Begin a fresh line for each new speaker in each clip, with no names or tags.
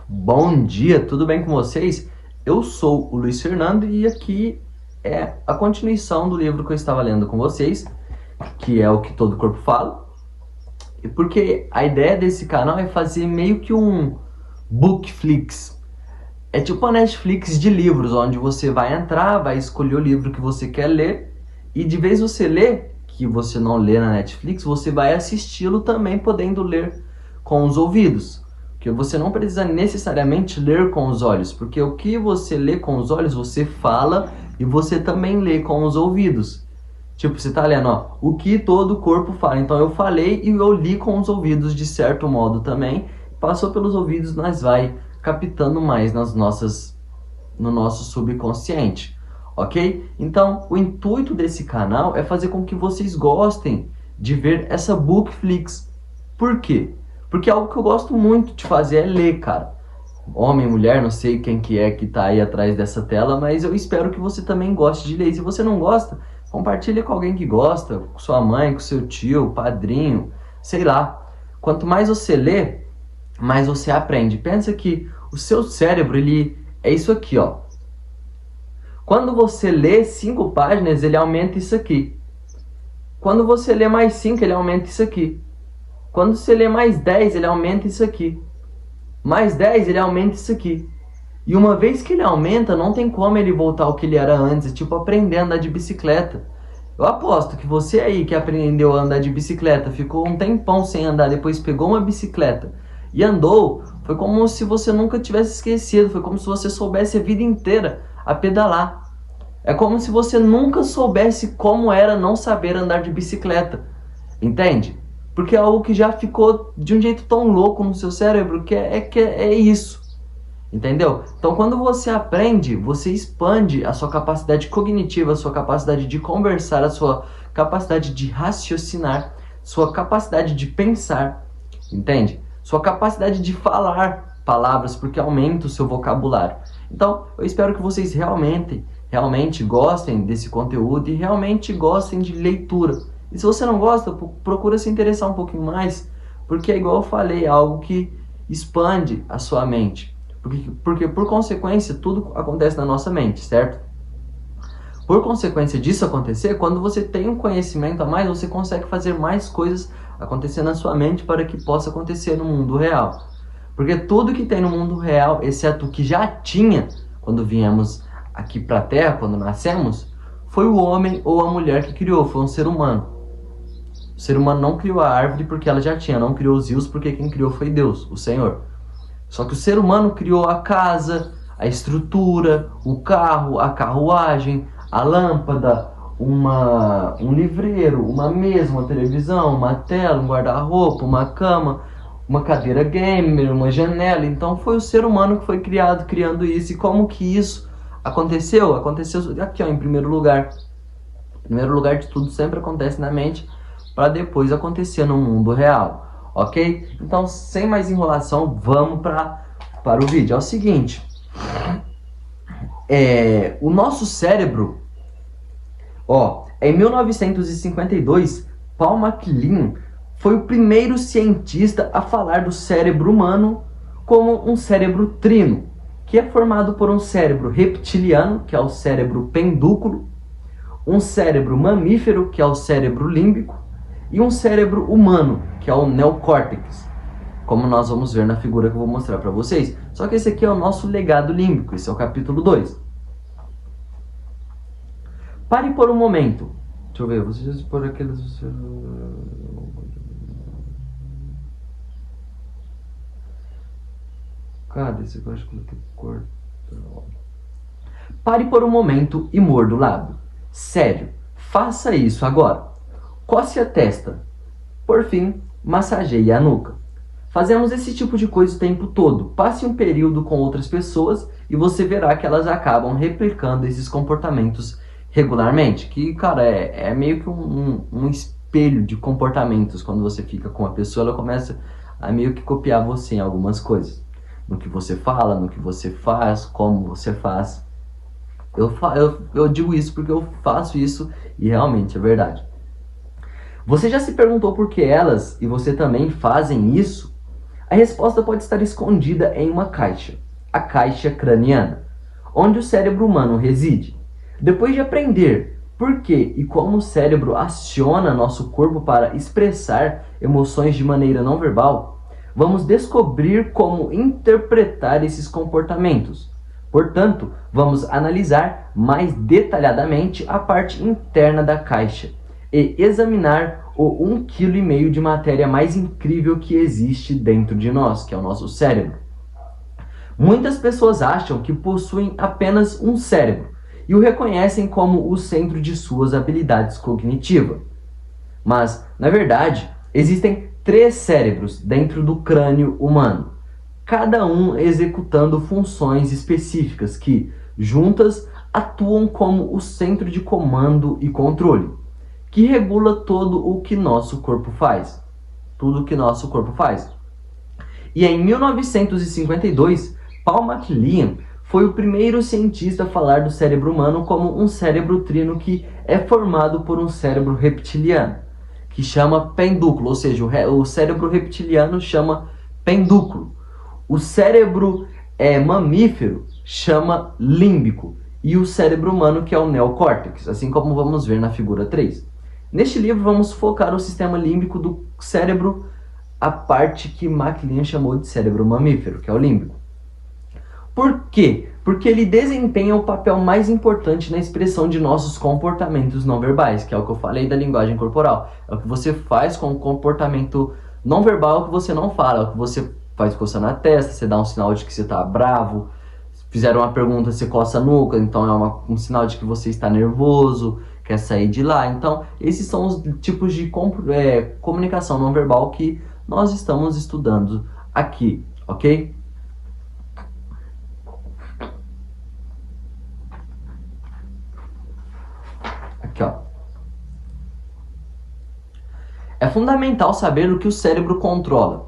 Bom dia, tudo bem com vocês? Eu sou o Luiz Fernando e aqui é a continuação do livro que eu estava lendo com vocês, que é O que Todo Corpo Fala. E porque a ideia desse canal é fazer meio que um Bookflix. É tipo a Netflix de livros, onde você vai entrar, vai escolher o livro que você quer ler e de vez você ler, que você não lê na Netflix, você vai assisti-lo também podendo ler com os ouvidos. Porque você não precisa necessariamente ler com os olhos, porque o que você lê com os olhos, você fala e você também lê com os ouvidos. Tipo, você tá lendo, ó, o que todo corpo fala. Então eu falei e eu li com os ouvidos de certo modo também. Passou pelos ouvidos, nós vai captando mais no nosso subconsciente, ok? Então, o intuito desse canal é fazer com que vocês gostem de ver essa Bookflix. Por quê? Porque algo que eu gosto muito de fazer é ler, cara. Homem, mulher, não sei quem que é que tá aí atrás dessa tela, mas eu espero que você também goste de ler. E se você não gosta, compartilhe com alguém que gosta, com sua mãe, com seu tio, padrinho, sei lá. Quanto mais você lê, mais você aprende. Pensa que o seu cérebro, ele é isso aqui, ó. Quando você lê 5 páginas, ele aumenta isso aqui. Quando você lê mais 5, ele aumenta isso aqui. Quando você lê mais 10, ele aumenta isso aqui. Mais 10, ele aumenta isso aqui. E uma vez que ele aumenta, não tem como ele voltar ao que ele era antes. É tipo aprender a andar de bicicleta. Eu aposto que você aí que aprendeu a andar de bicicleta, ficou um tempão sem andar, depois pegou uma bicicleta e andou, foi como se você nunca tivesse esquecido, foi como se você soubesse a vida inteira a pedalar. É como se você nunca soubesse como era não saber andar de bicicleta, entende? Porque é algo que já ficou de um jeito tão louco no seu cérebro que é isso. Entendeu? Então, quando você aprende, você expande a sua capacidade cognitiva, a sua capacidade de conversar, a sua capacidade de raciocinar, sua capacidade de pensar, entende? Sua capacidade de falar palavras, porque aumenta o seu vocabulário. Então, eu espero que vocês realmente gostem desse conteúdo e realmente gostem de leitura. E se você não gosta, procura se interessar um pouquinho mais, porque é igual eu falei, é algo que expande a sua mente. Porque por consequência, tudo acontece na nossa mente, certo? Por consequência disso acontecer, quando você tem um conhecimento a mais, você consegue fazer mais coisas acontecer na sua mente para que possa acontecer no mundo real. Porque tudo que tem no mundo real, exceto o que já tinha quando viemos aqui para a Terra, quando nascemos, foi o homem ou a mulher que criou, foi um ser humano. O ser humano não criou a árvore porque ela já tinha, não criou os rios porque quem criou foi Deus, o Senhor. Só que o ser humano criou a casa, a estrutura, o carro, a carruagem, a lâmpada, um livreiro, uma mesa, uma televisão, uma tela, um guarda-roupa, uma cama, uma cadeira gamer, uma janela. Então foi o ser humano que foi criado, criando isso. E como que isso aconteceu? Aconteceu aqui, ó, em primeiro lugar. Em primeiro lugar de tudo sempre acontece na mente, para depois acontecer no mundo real, ok? Então, sem mais enrolação, vamos para o vídeo. É o seguinte, o nosso cérebro, ó, em 1952, Paul MacLean foi o primeiro cientista a falar do cérebro humano como um cérebro trino, que é formado por um cérebro reptiliano, que é o cérebro pendúculo, um cérebro mamífero, que é o cérebro límbico, e um cérebro humano, que é o neocórtex, como nós vamos ver na figura que eu vou mostrar para vocês. Só que esse aqui é o nosso legado límbico, esse é o capítulo 2. Pare por um momento. Deixa eu ver, vocês por aqueles... Cadê esse que eu acho que eu tenho que cortar? Pare por um momento e morda o lábio. Sério, faça isso agora. Coce a testa. Por fim, massageie a nuca. Fazemos esse tipo de coisa o tempo todo. Passe um período com outras pessoas e você verá que elas acabam replicando esses comportamentos regularmente. Que, cara, é meio que um espelho de comportamentos. Quando você fica com uma pessoa, ela começa a meio que copiar você em algumas coisas. No que você fala, no que você faz, como você faz. Eu digo isso porque eu faço isso e realmente é verdade. Você já se perguntou por que elas e você também fazem isso? A resposta pode estar escondida em uma caixa, a caixa craniana, onde o cérebro humano reside. Depois de aprender por que e como o cérebro aciona nosso corpo para expressar emoções de maneira não verbal, vamos descobrir como interpretar esses comportamentos. Portanto, vamos analisar mais detalhadamente a parte interna da caixa e examinar o 1,5 kg de matéria mais incrível que existe dentro de nós, que é o nosso cérebro. Muitas pessoas acham que possuem apenas um cérebro e o reconhecem como o centro de suas habilidades cognitivas. Mas, na verdade, existem 3 cérebros dentro do crânio humano, cada um executando funções específicas que, juntas, atuam como o centro de comando e controle, que regula todo o que nosso corpo faz. Tudo o que nosso corpo faz. E em 1952, Paul MacLean foi o primeiro cientista a falar do cérebro humano como um cérebro trino que é formado por um cérebro reptiliano, que chama pendúculo, ou seja, o cérebro reptiliano chama pendúculo. O cérebro mamífero chama límbico e o cérebro humano que é o neocórtex, assim como vamos ver na figura 3. Neste livro vamos focar o sistema límbico do cérebro, a parte que MacLean chamou de cérebro mamífero, que é o límbico. Por quê? Porque ele desempenha o papel mais importante na expressão de nossos comportamentos não verbais, que é o que eu falei da linguagem corporal. É o que você faz com o comportamento não verbal, é o que você não fala, é o que você faz coçando a testa, você dá um sinal de que você está bravo. Fizeram uma pergunta, você coça a nuca, então é um sinal de que você está nervoso, quer sair de lá. Então, esses são os tipos de comunicação não verbal que nós estamos estudando aqui, ok? Aqui, ó. É fundamental saber o que o cérebro controla.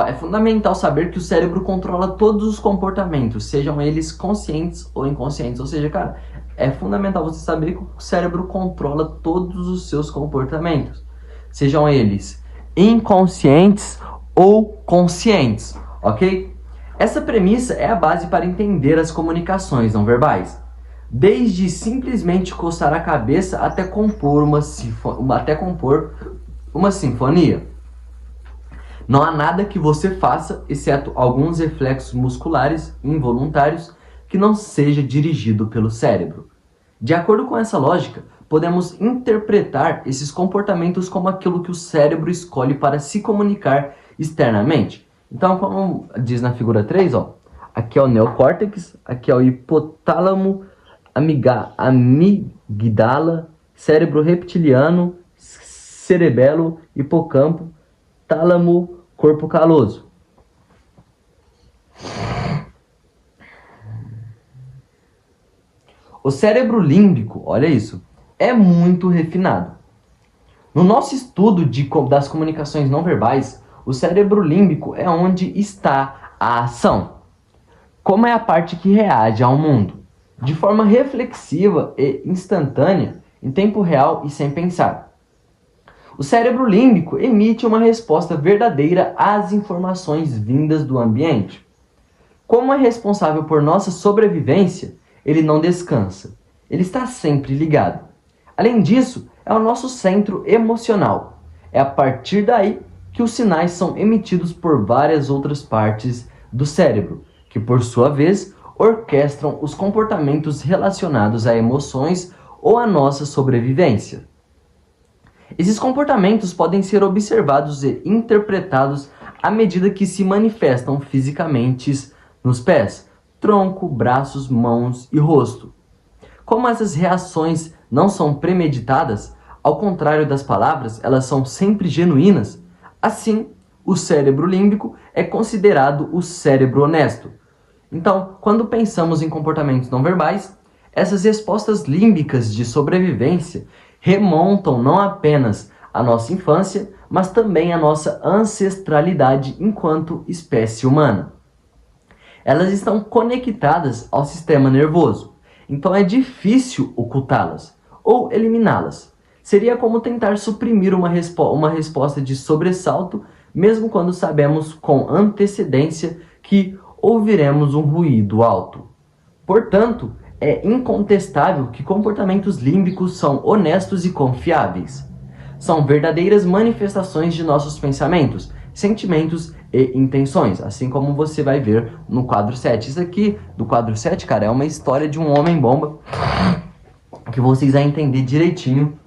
É fundamental saber que o cérebro controla todos os comportamentos, sejam eles conscientes ou inconscientes. Ou seja, cara, é fundamental você saber que o cérebro controla todos os seus comportamentos, sejam eles inconscientes ou conscientes, ok? Essa premissa é a base para entender as comunicações não verbais, desde simplesmente coçar a cabeça até compor uma sinfonia. Não há nada que você faça, exceto alguns reflexos musculares involuntários, que não seja dirigido pelo cérebro. De acordo com essa lógica, podemos interpretar esses comportamentos como aquilo que o cérebro escolhe para se comunicar externamente. Então, como diz na figura 3, aqui é o neocórtex, aqui é o hipotálamo, amigdala, cérebro reptiliano, cerebelo, hipocampo, tálamo, corpo caloso. O cérebro límbico, olha isso, é muito refinado. No nosso estudo das comunicações não verbais, o cérebro límbico é onde está a ação. Como é a parte que reage ao mundo, de forma reflexiva e instantânea, em tempo real e sem pensar. O cérebro límbico emite uma resposta verdadeira às informações vindas do ambiente. Como é responsável por nossa sobrevivência, ele não descansa. Ele está sempre ligado. Além disso, é o nosso centro emocional. É a partir daí que os sinais são emitidos por várias outras partes do cérebro, que por sua vez orquestram os comportamentos relacionados a emoções ou à nossa sobrevivência. Esses comportamentos podem ser observados e interpretados à medida que se manifestam fisicamente nos pés, tronco, braços, mãos e rosto. Como essas reações não são premeditadas, ao contrário das palavras, elas são sempre genuínas, assim, o cérebro límbico é considerado o cérebro honesto. Então, quando pensamos em comportamentos não verbais, essas respostas límbicas de sobrevivência remontam não apenas à nossa infância, mas também à nossa ancestralidade enquanto espécie humana. Elas estão conectadas ao sistema nervoso, então é difícil ocultá-las ou eliminá-las. Seria como tentar suprimir uma resposta de sobressalto mesmo quando sabemos com antecedência que ouviremos um ruído alto. Portanto, é incontestável que comportamentos límbicos são honestos e confiáveis. São verdadeiras manifestações de nossos pensamentos, sentimentos e intenções, assim como você vai ver no quadro 7. Isso aqui, do quadro 7, cara, é uma história de um homem-bomba que vocês vão entender direitinho